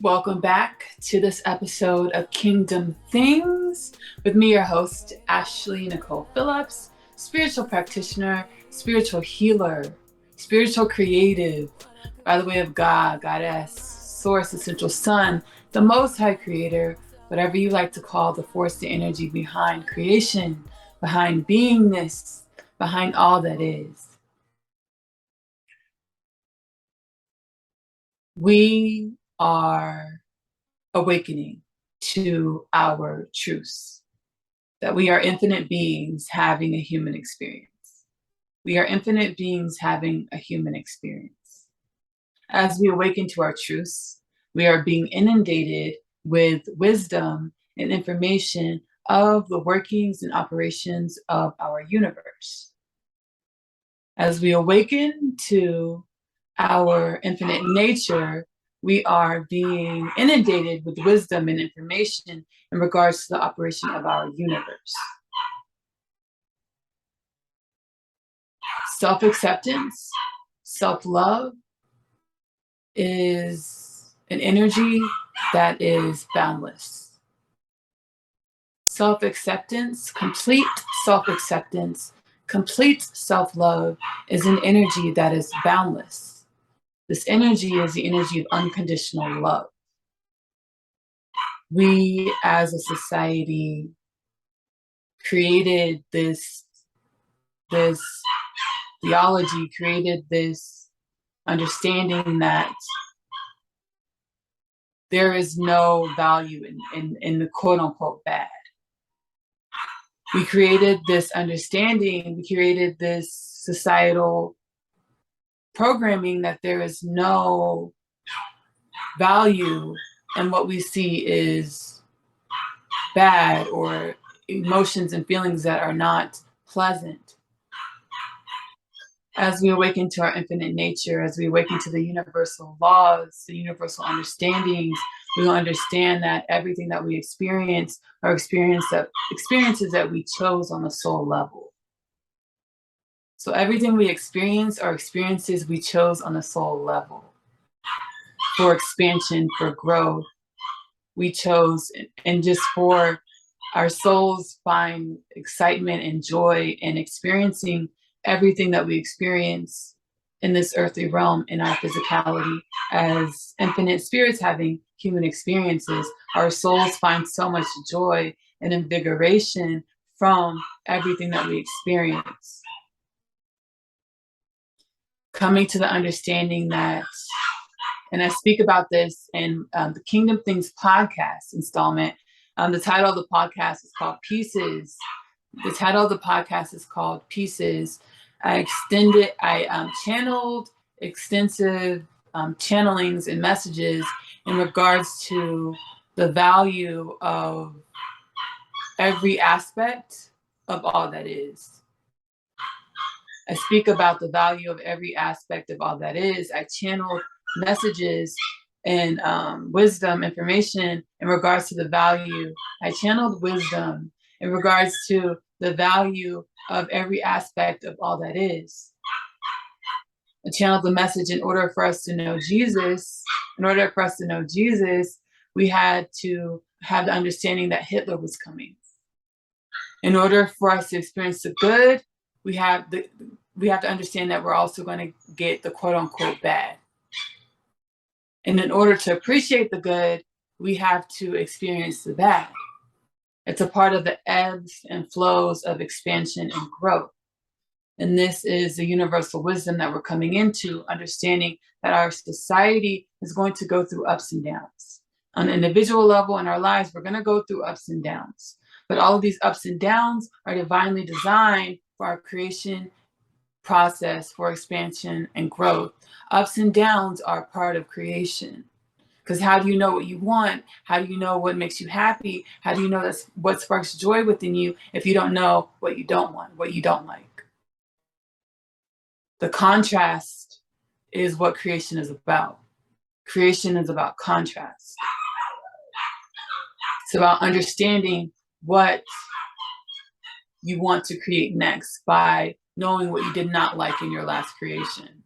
Welcome back to this episode of Kingdom Things with me, your host, Ashley Nicole Phillips, spiritual practitioner, spiritual healer, spiritual creative, by the way of God, Goddess, Source, Essential Sun, the Most High Creator, whatever you like to call the force, the energy behind creation, behind beingness, behind all that is. We are awakening to our truths, that we are infinite beings having a human experience. We are infinite beings having a human experience. As we awaken to our truths, we are being inundated with wisdom and information of the workings and operations of our universe. As we awaken to our infinite nature, we are being inundated with wisdom and information in regards to the operation of our universe. Self-acceptance, self-love is an energy that is boundless. Self-acceptance, complete self-acceptance, complete self-love is an energy that is boundless. This energy is the energy of unconditional love. We as a society created this theology, created this understanding that there is no value in the quote unquote bad. We created this understanding, we created this societal programming that there is no value in what we see is bad or emotions and feelings that are not pleasant. As we awaken to our infinite nature, as we awaken to the universal laws, the universal understandings, we will understand that everything that we experience are experiences that we chose on the soul level. So everything we experience are experiences we chose on the soul level. For expansion, for growth, we chose, and just for our souls find excitement and joy in experiencing everything that we experience in this earthly realm, in our physicality, as infinite spirits having human experiences. Our souls find so much joy and invigoration from everything that we experience. Coming to the understanding that, and I speak about this in the Kingdom Things podcast installment. The title of the podcast is called Pieces. The title of the podcast is called Pieces. I channeled extensive channelings and messages in regards to the value of every aspect of all that is. I speak about the value of every aspect of all that is. I channeled messages and wisdom, information in regards to the value. I channeled wisdom in regards to the value of every aspect of all that is. I channeled the message in order for us to know Jesus. In order for us to know Jesus, we had to have the understanding that Hitler was coming. In order for us to experience the good, we have to understand that we're also going to get the quote unquote bad. And in order to appreciate the good, we have to experience the bad. It's a part of the ebbs and flows of expansion and growth. And this is the universal wisdom that we're coming into, understanding that our society is going to go through ups and downs. On an individual level in our lives, we're going to go through ups and downs. But all of these ups and downs are divinely designed for our creation process, for expansion and growth. Ups and downs are part of creation. Because how do you know what you want? How do you know what makes you happy? How do you know that's what sparks joy within you if you don't know what you don't want, what you don't like? The contrast is what creation is about. Creation is about contrast. It's about understanding what you want to create next by knowing what you did not like in your last creation.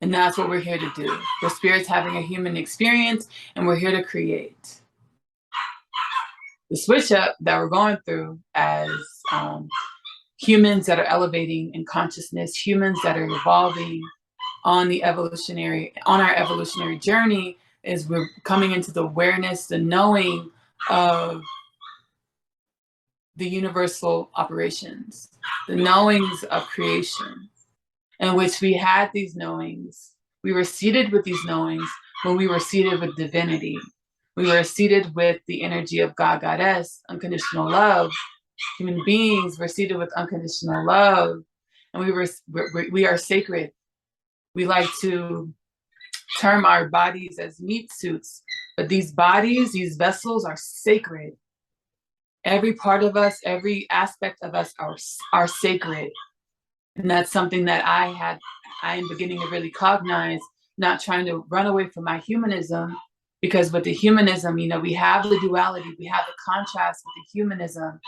And that's what we're here to do. We're spirits having a human experience, and we're here to create. The switch up that we're going through as humans that are elevating in consciousness, humans that are evolving on our evolutionary journey, is we're coming into the awareness, the knowing of the universal operations, the knowings of creation, in which we had these knowings. We were seated with these knowings when we were seated with divinity. We were seated with the energy of God, Goddess, unconditional love. Human beings were seated with unconditional love, and we are sacred. We like to term our bodies as meat suits, but these bodies, these vessels are sacred. Every part of us, every aspect of us are sacred. And that's something that I am beginning to really cognize, not trying to run away from my humanism, because with the humanism, we have the duality, we have the contrast with the humanism.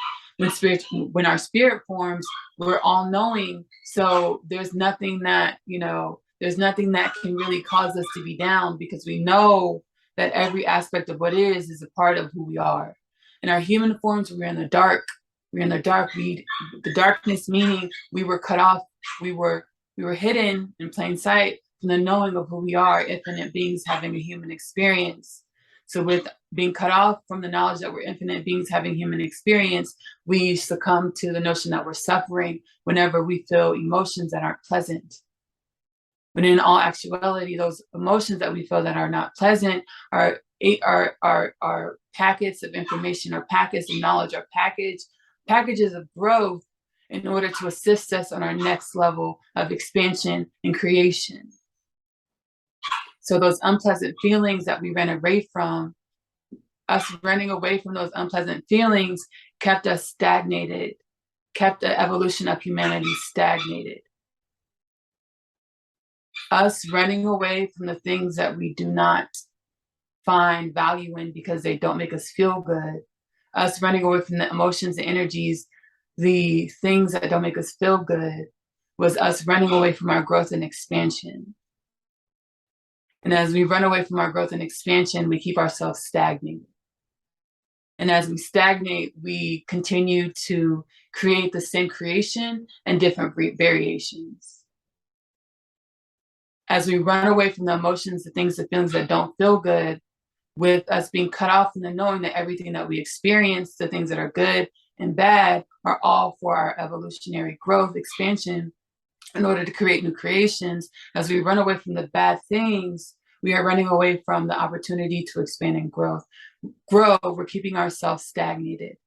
When our spirit forms, we're all knowing. So there's nothing that can really cause us to be down, because we know that every aspect of what is a part of who we are. In our human forms, we're in the dark. We're in the dark. The darkness meaning we were cut off. We were hidden in plain sight from the knowing of who we are, infinite beings having a human experience. So with being cut off from the knowledge that we're infinite beings having human experience, we succumb to the notion that we're suffering whenever we feel emotions that aren't pleasant. When in all actuality, those emotions that we feel that are not pleasant are packets of information, or packets of knowledge, or packages of growth in order to assist us on our next level of expansion and creation. So those unpleasant feelings that we ran away from, us running away from those unpleasant feelings kept us stagnated, kept the evolution of humanity stagnated. Us running away from the things that we do not find value in because they don't make us feel good, us running away from the emotions and energies, the things that don't make us feel good, was us running away from our growth and expansion. And as we run away from our growth and expansion, we keep ourselves stagnated. And as we stagnate, we continue to create the same creation and different variations. As we run away from the emotions, the things, the feelings that don't feel good, with us being cut off from the knowing that everything that we experience, the things that are good and bad, are all for our evolutionary growth, expansion, in order to create new creations. As we run away from the bad things, we are running away from the opportunity to expand and grow. We're keeping ourselves stagnated.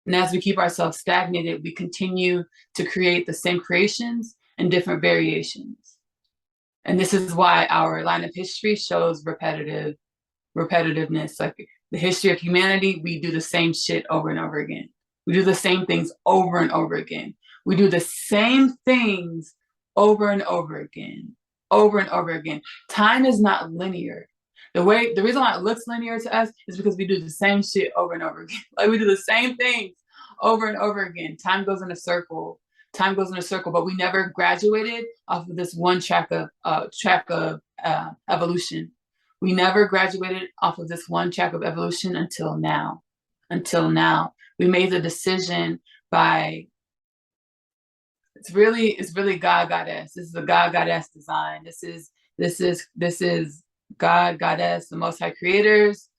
And as we keep ourselves stagnated, we continue to create the same creations and different variations. And this is why our line of history shows repetitiveness. Like the history of humanity, we do the same shit over and over again. We do the same things over and over again. We do the same things over and over again, over and over again. Time is not linear. The reason why it looks linear to us is because we do the same shit over and over again. Like we do the same things over and over again. Time goes in a circle. But we never graduated off of this one track of evolution. We never graduated off of this one track of evolution until now. We made the decision by, it's really God, Goddess. This is a God, Goddess design. This is God, Goddess, the Most High Creators,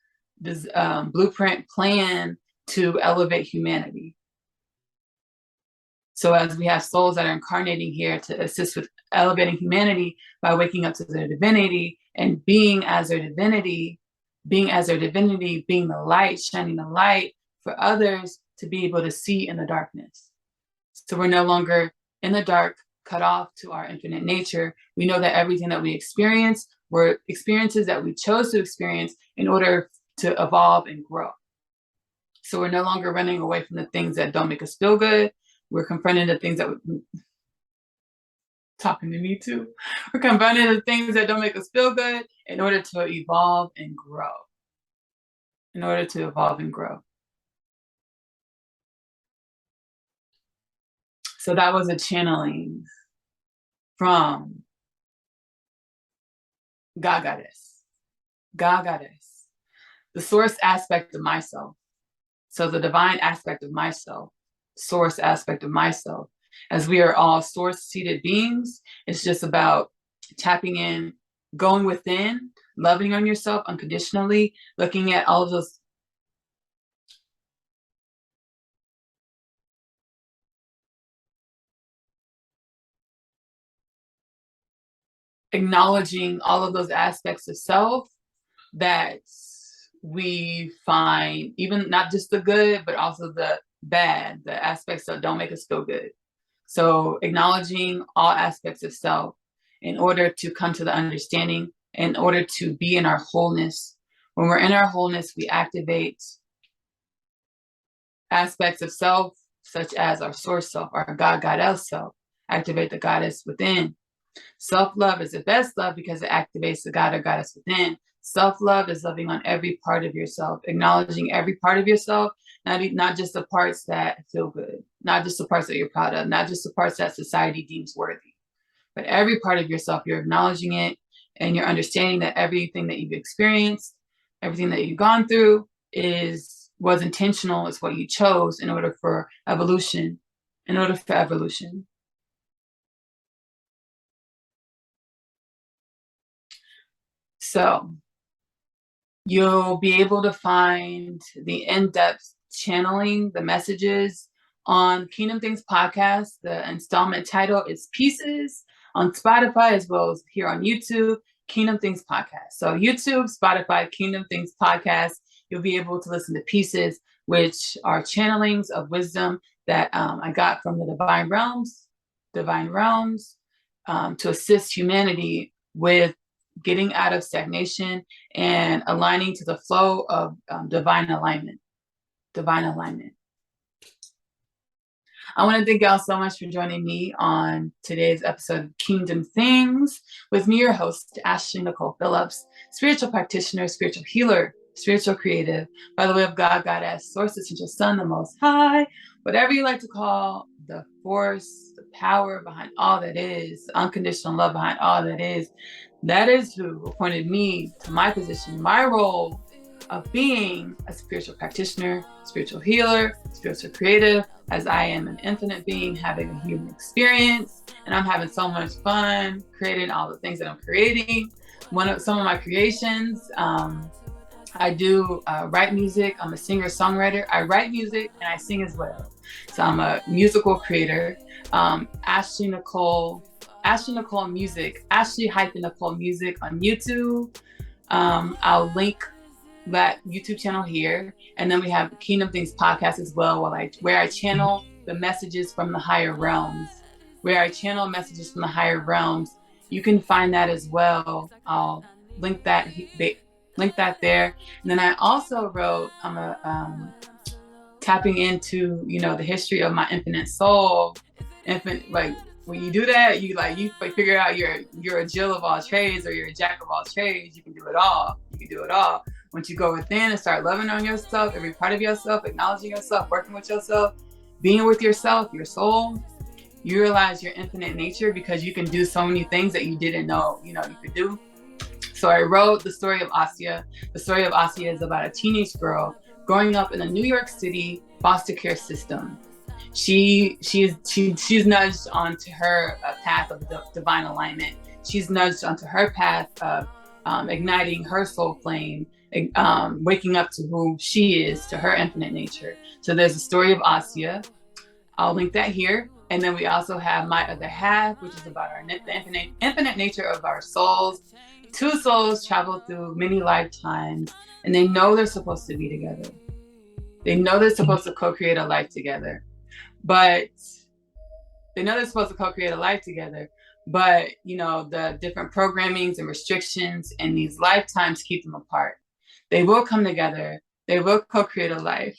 this blueprint plan to elevate humanity. So as we have souls that are incarnating here to assist with elevating humanity by waking up to their divinity and being as their divinity, being the light, shining the light for others to be able to see in the darkness. So we're no longer in the dark, cut off to our infinite nature. We know that everything that we experience were experiences that we chose to experience in order to evolve and grow. So we're no longer running away from the things that don't make us feel good. We're confronting the things that talking to me too. We're confronting the things that don't make us feel good in order to evolve and grow. So that was a channeling from God Goddess, God Goddess, the source aspect of myself. So the divine aspect of myself, source aspect of myself. As we are all source-seated beings, it's just about tapping in, going within, loving on yourself unconditionally, looking at all of those, acknowledging all of those aspects of self that we find, even not just the good, but also the bad, the aspects that don't make us feel good. So acknowledging all aspects of self in order to come to the understanding, in order to be in our wholeness. When we're in our wholeness, we activate aspects of self, such as our source self, our God, Goddess self, activate the goddess within. Self-love is the best love because it activates the God or goddess within. Self-love is loving on every part of yourself, acknowledging every part of yourself, not just the parts that feel good, not just the parts that you're proud of, not just the parts that society deems worthy, but every part of yourself, you're acknowledging it and you're understanding that everything that you've experienced, everything that you've gone through was intentional, it's what you chose in order for evolution, in order for evolution. So you'll be able to find the in-depth channeling, the messages on Kingdom Things podcast. The installment title is Pieces on Spotify, as well as here on YouTube, Kingdom Things podcast. So YouTube, Spotify, Kingdom Things podcast, you'll be able to listen to Pieces, which are channelings of wisdom that I got from the divine realms, to assist humanity with getting out of stagnation and aligning to the flow of divine alignment. I want to thank y'all so much for joining me on today's episode of Kingdom Things with me, your host, Ashley Nicole Phillips, spiritual practitioner, spiritual healer, spiritual creative, by the way of God, Goddess, Source, Essential Sun, the Most High, whatever you like to call the force, the power behind all that is, unconditional love behind all that is. That is who appointed me to my position, my role of being a spiritual practitioner, spiritual healer, spiritual creative, as I am an infinite being having a human experience. And I'm having so much fun creating all the things that I'm creating. Some of my creations, I do write music. I'm a singer-songwriter. I write music and I sing as well. So I'm a musical creator. Ashley Nicole Music, Ashley-Nicole Music on YouTube. I'll link that YouTube channel here. And then we have Kingdom Things podcast as well, where I channel the messages from the higher realms. You can find that as well. I'll link that there. And then I also wrote, I'm tapping into, the history of my infinite soul. When you do that, you figure out you're a Jill of all trades, or you're a jack of all trades. You can do it all. Once you go within and start loving on yourself, every part of yourself, acknowledging yourself, working with yourself, being with yourself, your soul, you realize your infinite nature, because you can do so many things that you didn't know, you could do. So I wrote the story of Asya. The story of Asya is about a teenage girl growing up in a New York City foster care system. She's nudged onto her path of divine alignment. She's nudged onto her path of igniting her soul flame, waking up to who she is, to her infinite nature. So there's a story of Asya. I'll link that here. And then we also have My Other Half, which is about the infinite nature of our souls. Two souls travel through many lifetimes, and they know they're supposed to be together. They know they're supposed to co-create a life together. But the different programmings and restrictions and these lifetimes keep them apart. They will come together. They will co-create a life.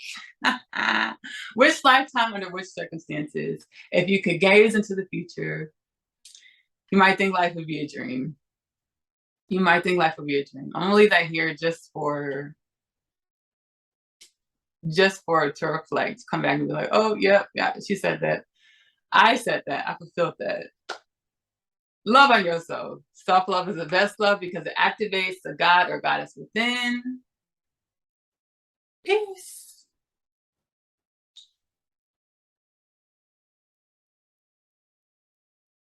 Which lifetime, under which circumstances? If you could gaze into the future, you might think life would be a dream. I'm gonna leave that here just for to reflect, come back and be like, oh, yeah, she said that. I said that. I fulfilled that. Love on yourself. Self-love is the best love because it activates the God or goddess within. Peace.